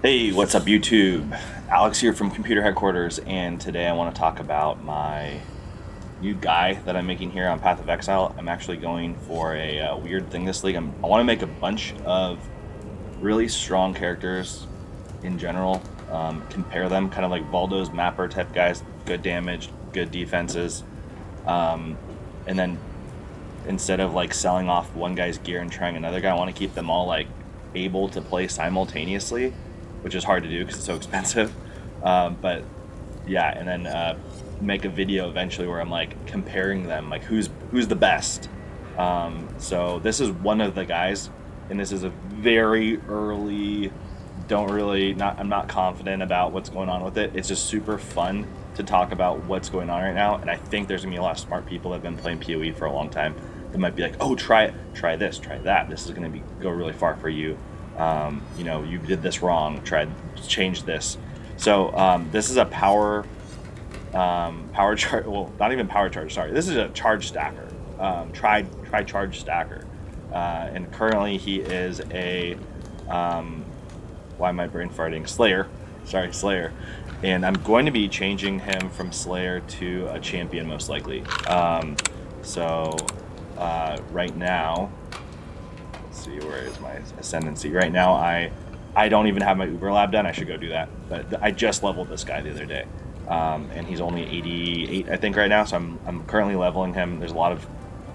Hey, what's up, YouTube? Alex here from Computer Headquarters, and today I want to talk about my new guy that I'm making here on Path of Exile. I'm actually going for a weird thing this league. I want to make a bunch of really strong characters in general, compare them, kind of like Valdo's mapper type guys, good damage, good defenses, um, and then instead of like selling off one guy's gear and trying another guy, I want to keep them all like able to play simultaneously, which is hard to do because it's so expensive. But yeah, and then make a video eventually where I'm like comparing them, like who's the best. So this is one of the guys, and this is a very early. Don't really not. I'm not confident about what's going on with it. It's just super fun to talk about what's going on right now, and I think there's gonna be a lot of smart people that have been playing POE for a long time that might be like, oh, try it, try this, try that. This is gonna be go really far for you. You did this wrong. Try change this. So this is a power charge. Well, not even power charge. Sorry, this is a charge stacker. Try charge stacker, and currently he is a why am I brain farting? Slayer. Sorry, Slayer. And I'm going to be changing him from Slayer to a champion most likely. So right now, let's see, where is my ascendancy? Right now, I don't even have my Uber Lab done. I should go do that. But I just leveled this guy the other day, and he's only 88, I think, right now. So I'm currently leveling him. There's a lot of,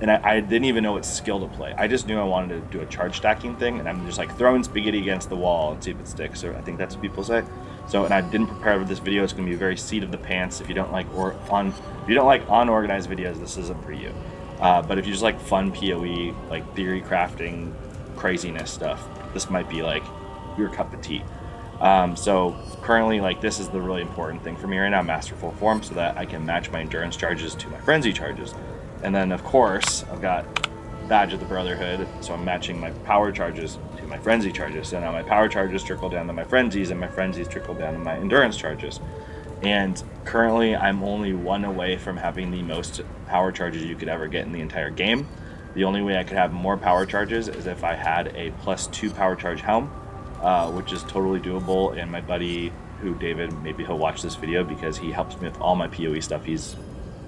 and I didn't even know what skill to play. I just knew I wanted to do a charge stacking thing, and I'm just like throwing spaghetti against the wall and see if it sticks. Or I think that's what people say. So, and I didn't prepare for this video. It's going to be very seat of the pants. If you don't like unorganized videos, this isn't for you. But if you just like fun POE, like theory crafting, craziness stuff, this might be like your cup of tea. So currently, like, this is the really important thing for me right now, masterful form, so that I can match my endurance charges to my frenzy charges. And then of course I've got badge of the brotherhood, so I'm matching my power charges to my frenzy charges. So now my power charges trickle down to my frenzies, and my frenzies trickle down to my endurance charges. And currently I'm only one away from having the most power charges you could ever get in the entire game. The only way I could have more power charges is if I had a +2 power charge helm, which is totally doable. And my buddy, who David, maybe he'll watch this video because he helps me with all my PoE stuff. He's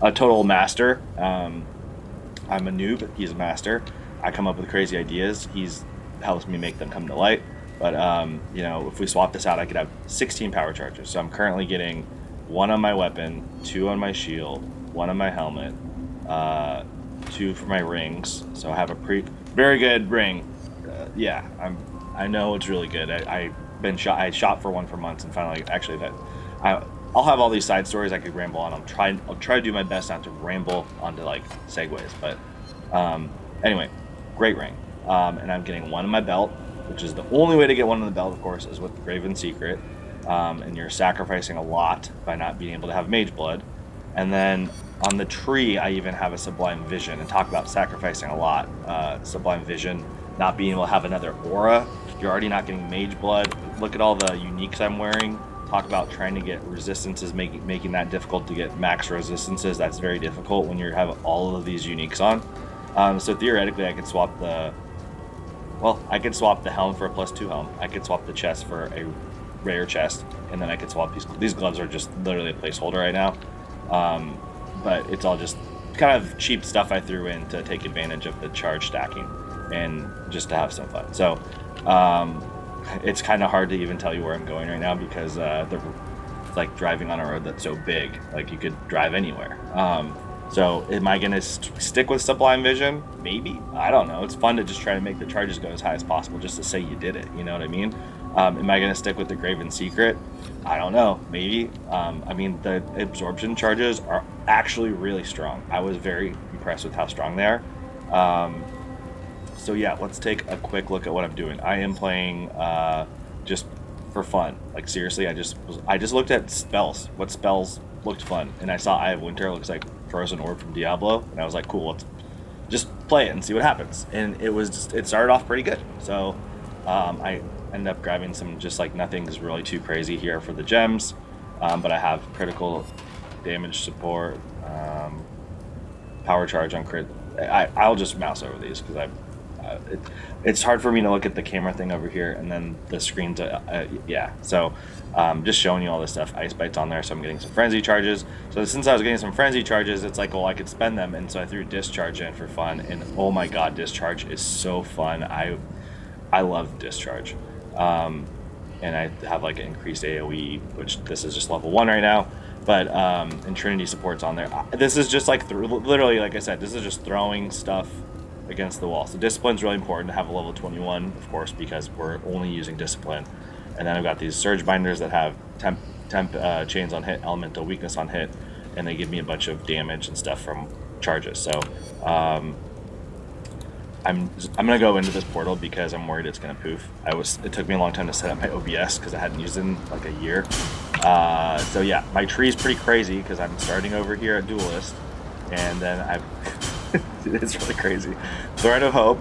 a total master. I'm a noob, he's a master. I come up with crazy ideas. He's helps me make them come to light. But if we swap this out, I could have 16 power charges. So I'm currently getting one on my weapon, two on my shield, one on my helmet, two for my rings. So I have a very good ring. I know it's really good. I shot for one for months, and finally, actually, I'll have all these side stories I could ramble on. I'll try to do my best not to ramble onto like segues. But anyway, great ring. And I'm getting one in my belt, which is the only way to get one in the belt, of course, is with Graven Secret. And you're sacrificing a lot by not being able to have Mage Blood. And then on the tree, I even have a Sublime Vision. And talk about sacrificing a lot. Sublime Vision, not being able to have another aura. You're already not getting Mage Blood. Look at all the uniques I'm wearing. Talk about trying to get resistances, making that difficult to get max resistances. That's very difficult when you have all of these uniques on. So theoretically, I could swap the helm for a +2 helm. I could swap the chest for a rare chest, and then I could swap these gloves are just literally a placeholder right now. But it's all just kind of cheap stuff I threw in to take advantage of the charge stacking and just to have some fun. So it's kind of hard to even tell you where I'm going right now because it's like driving on a road that's so big, like you could drive anywhere. So am I gonna stick with Sublime Vision? Maybe. I don't know. It's fun to just try to make the charges go as high as possible just to say you did it. You know what I mean? Am I gonna stick with the Graven Secret? I don't know. Maybe. The absorption charges are actually really strong. I was very impressed with how strong they are. So yeah, let's take a quick look at what I'm doing. I am playing just for fun. Like seriously, I just looked at spells. What spells looked fun, and I saw Eye of Winter looks like Frozen Orb from Diablo, and I was like, cool, let's just play it and see what happens. And it started off pretty good. So I ended up grabbing some just like nothing's really too crazy here for the gems, but I have critical damage support, power charge on crit. I'll just mouse over these because it's hard for me to look at the camera thing over here and then the screen to yeah. So just showing you all this stuff. Ice Bite's on there, so I'm getting some frenzy charges. So since I was getting some frenzy charges, it's like, well, I could spend them, and so I threw Discharge in for fun. And oh my god, Discharge is so fun. I love Discharge. And I have like an increased AoE, which this is just level 1 right now. But and Trinity support's on there. This is just like literally, like I said, this is just throwing stuff against the wall. So discipline's really important to have a level 21, of course, because we're only using discipline. And then I've got these surge binders that have temp chains on hit, elemental weakness on hit, and they give me a bunch of damage and stuff from charges. So I'm gonna go into this portal because I'm worried it's gonna poof. It took me a long time to set up my OBS because I hadn't used it in like a year. So yeah, my tree's pretty crazy because I'm starting over here at Duelist, and then I've it's really crazy. Thread of Hope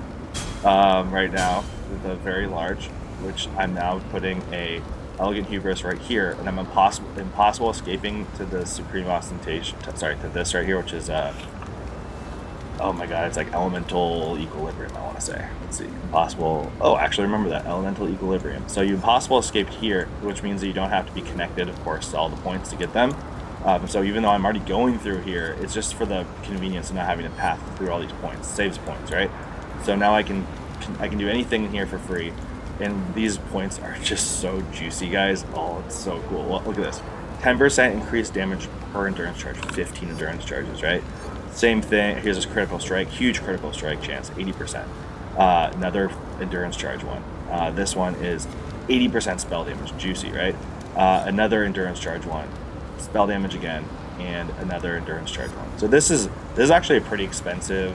right now with a very large, which I'm now putting a Elegant Hubris right here, and I'm impossible escaping to the Supreme Ostentation. Sorry, to this right here, which is oh my god, it's like Elemental Equilibrium, I want to say. Let's see. Impossible. Oh, actually, remember that. Elemental Equilibrium. So you impossible escaped here, which means that you don't have to be connected, of course, to all the points to get them. So even though I'm already going through here, it's just for the convenience of not having to path through all these points. Saves points, right? So now I can do anything in here for free. And these points are just so juicy, guys. Oh, it's so cool. Look at this. 10% increased damage per endurance charge. 15 endurance charges, right? Same thing. Here's this critical strike, huge critical strike chance, 80%. Another endurance charge one. This one is 80% spell damage, juicy, right? Another endurance charge one, spell damage again, and another endurance charge one. So this is actually a pretty expensive.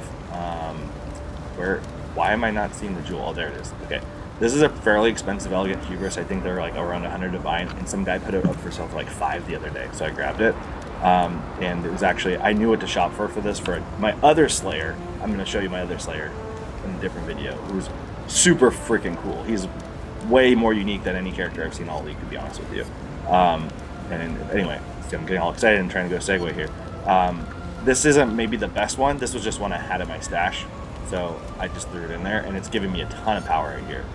Why am I not seeing the jewel? Oh, there it is. Okay, this is a fairly expensive Elegant Hubris. I think they're like around 100 divine, and some guy put it up for sale for like 5 the other day, so I grabbed it. And it was actually, I knew what to shop for this for my other Slayer. I'm going to show you my other Slayer in a different video, who's super freaking cool. He's way more unique than any character I've seen all league, to be honest with you. And anyway, see, I'm getting all excited and trying to go segue here. This isn't maybe the best one. This was just one I had in my stash, so I just threw it in there, and it's giving me a ton of power right here.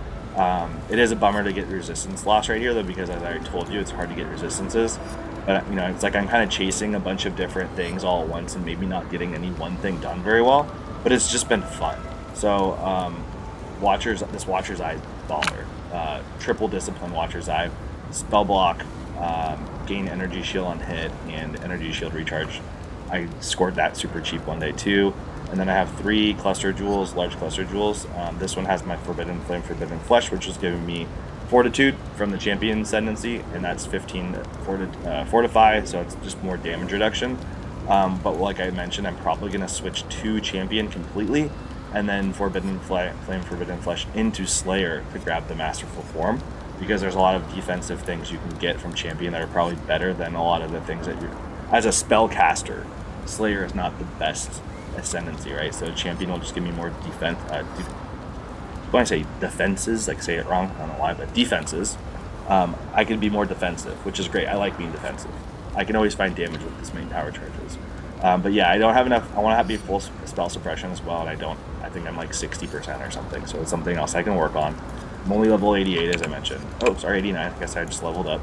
It is a bummer to get resistance loss right here, though, because as I already told you, it's hard to get resistances. But, you know, it's like I'm kind of chasing a bunch of different things all at once and maybe not getting any one thing done very well. But it's just been fun. So, this Watcher's Eye baller. Triple Discipline Watcher's Eye. Spell block, gain energy shield on hit, and energy shield recharge. I scored that super cheap one day too. And then I have 3 cluster jewels, large cluster jewels. This one has my Forbidden Flame, Forbidden Flesh, which is giving me Fortitude from the champion ascendancy, and that's 15 fortify, so it's just more damage reduction. But like I mentioned, I'm probably going to switch to champion completely, and then Forbidden Flame, Forbidden Flesh into Slayer to grab the Masterful Form, because there's a lot of defensive things you can get from champion that are probably better than a lot of the things that you're. As a spellcaster, Slayer is not the best ascendancy, right? So champion will just give me more defense. When I say defenses, like say it wrong, I don't know why, but defenses, I can be more defensive, which is great. I like being defensive. I can always find damage with this many power charges. But yeah, I don't have enough. I want to be full spell suppression as well, and I think I'm like 60% or something, so it's something else I can work on. I'm only level 88, as I mentioned. Oh, sorry, 89. I guess I just leveled up.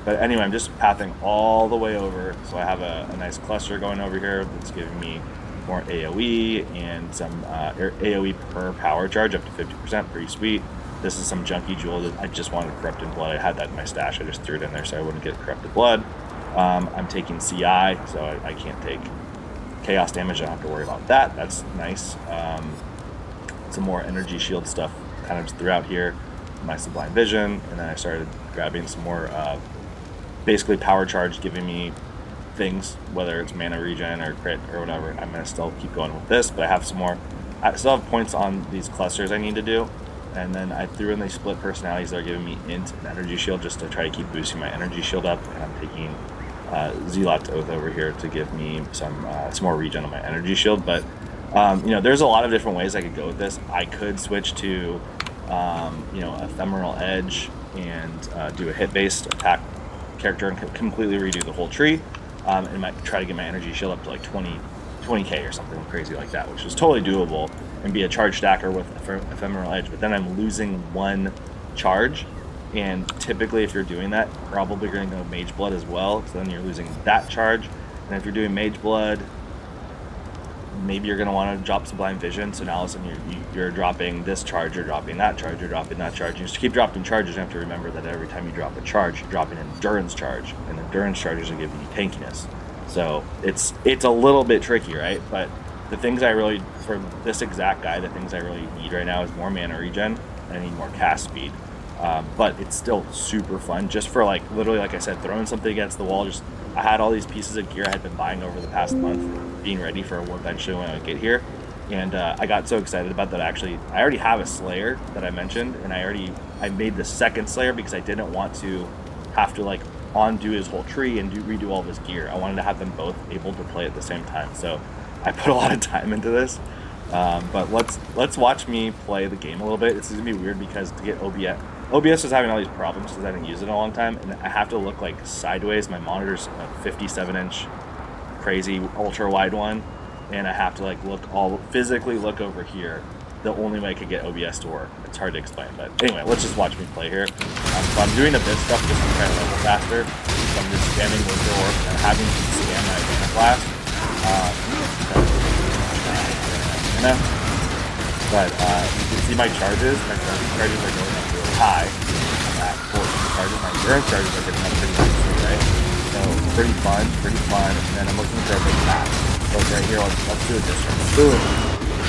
But anyway, I'm just pathing all the way over, so I have a nice cluster going over here that's giving me more AoE and some AoE per power charge up to 50%, pretty sweet. This is some junky jewel that I just wanted Corrupted Blood. I had that in my stash. I just threw it in there so I wouldn't get Corrupted Blood. I'm taking CI, so I can't take chaos damage. I don't have to worry about that. That's nice. Some more energy shield stuff kind of just throughout here. My Sublime Vision, and then I started grabbing some more basically power charge, giving me things, whether it's mana regen or crit or whatever. I'm going to still keep going with this, but I have some more. I still have points on these clusters I need to do, and then I threw in these split personalities that are giving me int and energy shield just to try to keep boosting my energy shield up, and I'm taking Zealot's Oath over here to give me some more regen on my energy shield. But you know, there's a lot of different ways I could go with this. I could switch to you know, Ephemeral Edge and do a hit-based attack character and completely redo the whole tree, and might try to get my energy shield up to like 20k or something crazy like that, which is totally doable. and be a charge stacker with ephemeral edge, but then I'm losing 1 charge. And typically, if you're doing that, probably you're going to go Mage Blood as well. So then you're losing that charge. And if you're doing Mage Blood, maybe you're going to want to drop Sublime Vision. So now all of a sudden you're dropping this charge, you're dropping that charge, you're dropping that charge. You just keep dropping charges. You have to remember that every time you drop a charge, you're dropping an endurance charge. And endurance charges are giving you tankiness. So it's a little bit tricky, right? But the things I really, for this exact guy, the things I really need right now is more mana regen. And I need more cast speed. But it's still super fun just for like literally, like I said, throwing something against the wall. Just I had all these pieces of gear I had been buying over the past month, being ready for eventually when I would get here. And I got so excited about that. Actually, I already have a Slayer that I mentioned, and I made the second Slayer because I didn't want to have to like undo his whole tree and redo all of his gear. I wanted to have them both able to play at the same time. So I put a lot of time into this. But let's watch me play the game a little bit. It's gonna be weird because to get OBS was having all these problems because I didn't use it in a long time, and I have to look like sideways. My monitor's a 57-inch crazy ultra wide one, and I have to like physically look over here. The only way I could get OBS to work. It's hard to explain, but anyway, let's just watch me play here. So I'm doing a bit stuff just to try to level faster. So I'm just spamming Winter Orb and having to scan my Mana Blast. But you can see my charges. My charges are going up really high. I'm at 14 charges. My endurance charges are getting up pretty nicely, right? So pretty fun. And then I'm looking for a big pass. So right here, let's do a discharge. Boom.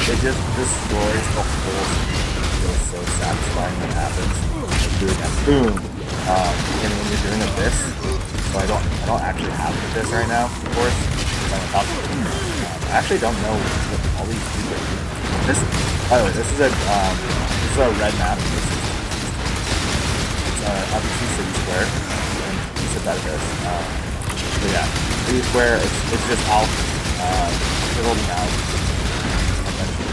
It just destroys the whole screen. It feels so satisfying when it happens. Let's do it again. Boom. And when you're doing Abyss, so I don't actually have Abyss right now, of course. I actually don't know what all these things are doing. By the way, this is a red map. It's obviously City Square, and you said that Abyss. So yeah, City Square. It's just out, building out.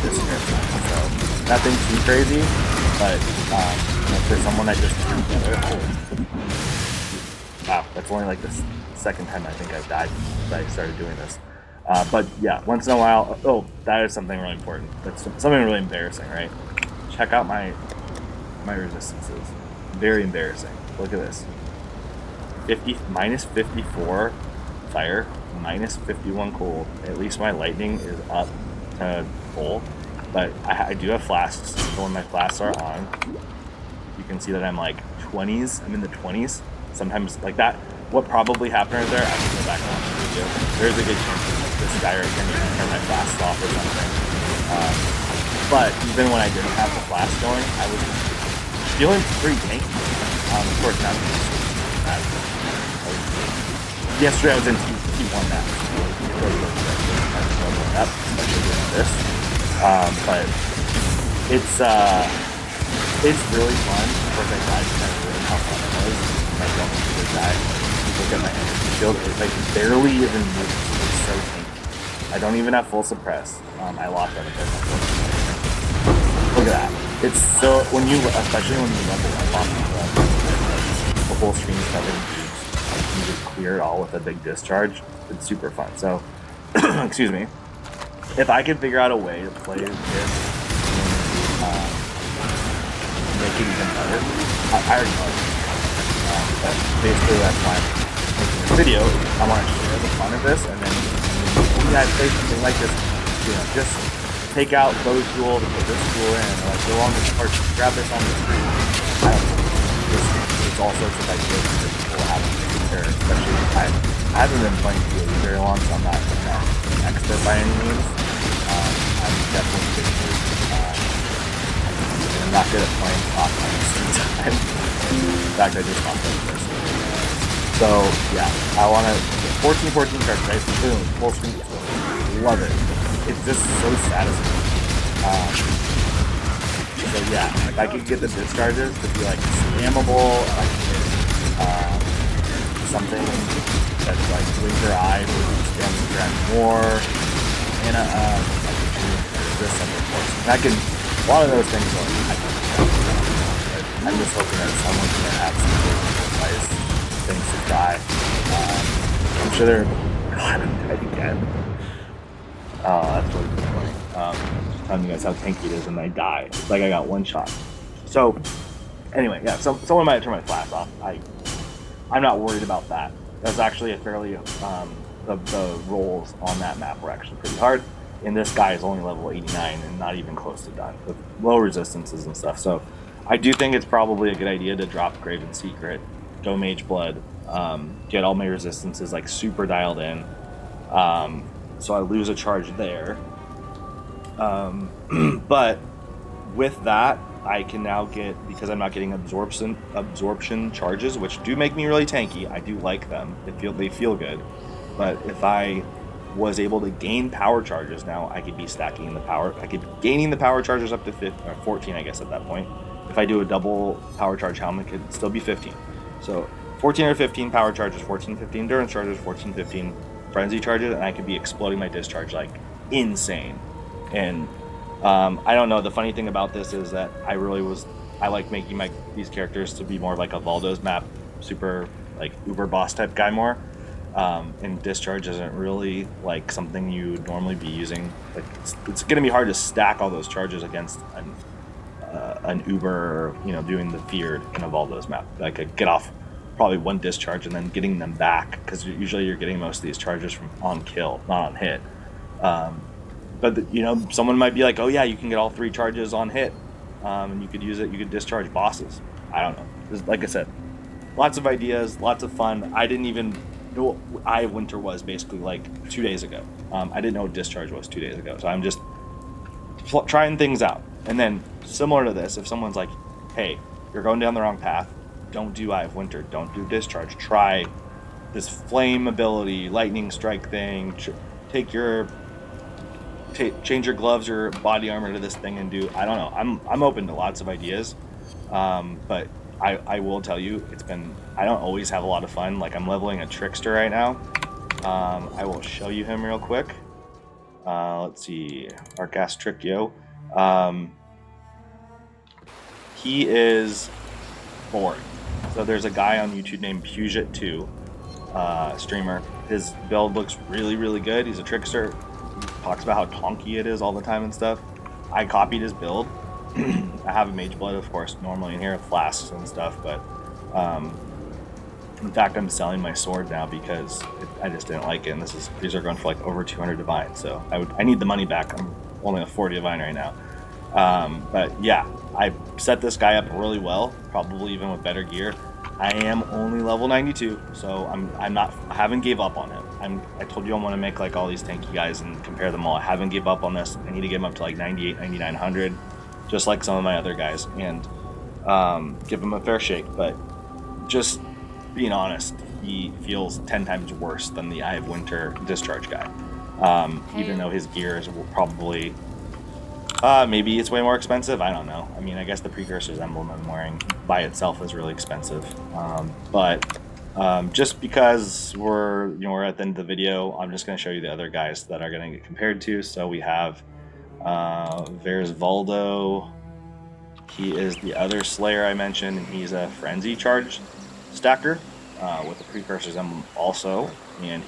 So nothing too crazy, but for someone that just threw together, wow, that's only like the second time I think I've died since I started doing this. But yeah, once in a while, that is something really important. That's something really embarrassing, right? Check out my resistances. Very embarrassing. Look at this. Minus 54 fire, minus 51 cold. At least my lightning is up to full, but I do have flasks. So when my flasks are on, you can see that I'm like 20s. I'm in the 20s. Sometimes like that. What probably happened right there, I can go back and watch the video. There's a good chance that this guy right here maybe turn my flasks off or something. But even when I didn't have the flask going, I was feeling pretty tanky. Of course, not yesterday I was in T1 now. Especially doing this. But it's really fun. Of course, I died to kind of ruin how fun it was. I don't really die. Look at my energy shield. It like barely even moves. It's so tanky. I don't even have full suppress. I lost that a bit. Look at that. It's so especially when you level up off the whole screen is covered in cubes. You just clear it all with a big discharge. It's super fun. So, excuse me. If I can figure out a way to play this and make it even better, I already know it. But basically, that's why I'm making this video. I want to share the fun of this, and then when you guys play something like this, just take out those tool to put this tool in, or like go on this part, grab this on the screen. I don't know. It's all sorts of ideas that people have to consider, especially I haven't been playing POE very long, so I'm not an expert by any means. I'm definitely good. I'm not good at playing offline at the same time. In fact, I just lost this. So yeah, I want to 14 cards, right? Boom, full screen. Love it. It's just so satisfying. So yeah, if I could get the discharges to be like spammable, I can get something that's like laser eye, spam the ground more, and I can do this something for us. And I can, a lot of those things are, I'm just hoping that someone's going to have some advice, things to try. I'm sure they're, God, I'm dead again. Oh, that's really funny. telling you guys how tanky it is, and I die. It's like I got one shot. So anyway, yeah, someone might turn my flash off. I'm not worried about that. That's actually a fairly the rolls on that map were actually pretty hard. And this guy is only level 89 and not even close to done with low resistances and stuff. So I do think it's probably a good idea to drop Graven Secret, go Mage Blood, get all my resistances like super dialed in. So I lose a charge there. But with that, I can now get, because I'm not getting absorption charges, which do make me really tanky. I do like them. They feel good. But if I was able to gain power charges, now I could be stacking the power. I could be gaining the power charges up to 14, I guess, at that point. If I do a double power charge helmet, it could still be 15. So 14 or 15 power charges, 14, 15 endurance charges, 14, 15 frenzy charges, and I could be exploding my discharge like insane. And I don't know. The funny thing about this is that I like making these characters to be more like a Valdo's map, super like uber boss type guy more. And discharge isn't really like something you would normally be using. Like it's going to be hard to stack all those charges against an uber, doing the feared in a Valdo's map. Like I get off probably one discharge and then getting them back, because usually you're getting most of these charges from on kill, not on hit. But someone might be like, oh yeah, you can get all 3 charges on hit, and you could use it. You could discharge bosses. I don't know. Like I said, lots of ideas, lots of fun. I didn't even know what Eye of Winter was basically like 2 days ago. I didn't know what Discharge was 2 days ago. So I'm just trying things out. And then similar to this, if someone's like, hey, you're going down the wrong path, don't do Eye of Winter, don't do Discharge, try this flame ability, lightning strike thing, change your gloves or body armor to this thing and do, I don't know. I'm open to lots of ideas. But I will tell you, I don't always have a lot of fun. Like I'm leveling a Trickster right now. I will show you him real quick. Let's see, Arcast Trickyo. He is boring. So there's a guy on YouTube named Puget2, streamer. His build looks really, really good. He's a Trickster. He talks about how tonky it is all the time and stuff. I copied his build. I have a Mage Blood, of course, normally in here, flasks and stuff, but in fact, I'm selling my sword now because I just didn't like it, and these are going for like over 200 divine, so I need the money back. I'm only a 40 divine right now. But yeah, I set this guy up really well, probably even with better gear. I am only level 92, so I haven't gave up on him. I told you I want to make like all these tanky guys and compare them all. I haven't gave up on this. I need to get him up to like 98, 9900, just like some of my other guys, and give him a fair shake. But just being honest, he feels 10 times worse than the Eye of Winter Discharge guy. Even though his gear is probably maybe it's way more expensive. I don't know. I mean, I guess the Precursor's emblem I'm wearing by itself is really expensive. But just because we're at the end of the video, I'm just going to show you the other guys that are going to get compared to. So we have Versvaldo. He is the other Slayer I mentioned, and he's a Frenzy Charge stacker with the Precursor's emblem also. And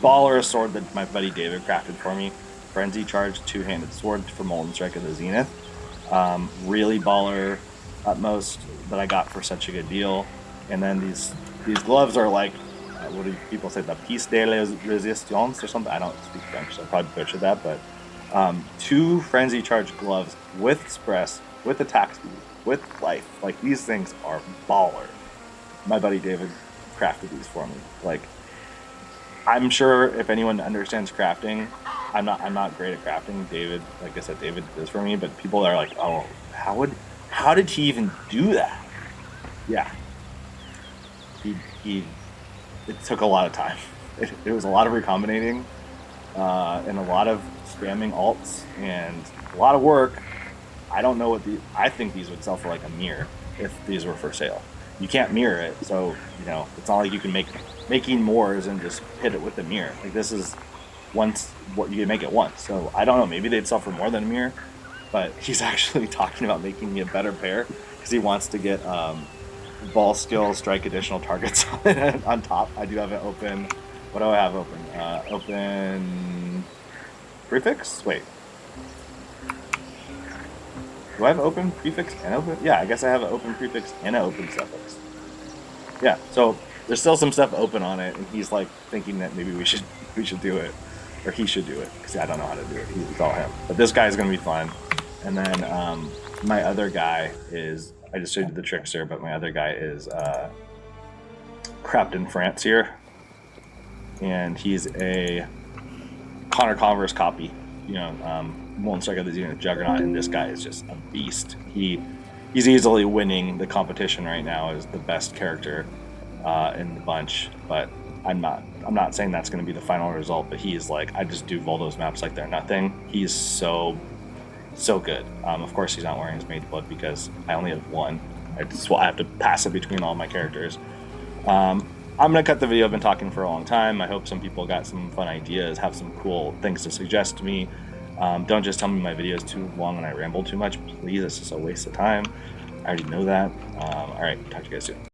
baller sword that my buddy David crafted for me. Frenzy Charge, two-handed sword for Molten Strike of the Zenith. Really baller utmost that I got for such a good deal. And then these gloves are like, what do people say, the piece de resistance or something? I don't speak French, so I probably butchered that, but 2 Frenzy Charge gloves with Express, with attack speed, with life. Like, these things are baller. My buddy David crafted these for me. Like, I'm sure if anyone understands crafting, I'm not great at crafting. David, like I said, David did this for me, but people are like, oh, how did he even do that? Yeah. It took a lot of time. It was a lot of recombinating, and a lot of spamming alts, and a lot of work. I don't know what I think these would sell for like a mirror if these were for sale. You can't mirror it, so it's not like you can making more and just hit it with the mirror. Like, this is what you can make it once. So I don't know, maybe they'd sell for more than a mirror, but he's actually talking about making me a better pair because he wants to get ball skill strike additional targets on top. I do have it open. What do I have open? Open prefix? Wait. Do I have open prefix and open? Yeah, I guess I have an open prefix and an open suffix. Yeah, so there's still some stuff open on it, and he's like thinking that maybe we should do it, or he should do it, because I don't know how to do it. It's all him. But this guy is gonna be fun. And then my other guy is, I just showed you the trickster, but my other guy is Captain France here, and he's a Connor Converse copy. You know, Molten Strike of the Zenith Juggernaut, and this guy is just a beast. He's easily winning the competition right now as the best character in the bunch. But I'm not saying that's going to be the final result. But he's like, I just do Voldo's maps like they're nothing. He's so good. Of course, he's not wearing his Mage Blood because I only have one. I have to pass it between all my characters. I'm gonna cut the video. I've been talking for a long time. I hope some people got some fun ideas, have some cool things to suggest to me. Don't just tell me my video is too long and I ramble too much. Please, it's just a waste of time. I already know that. All right, talk to you guys soon.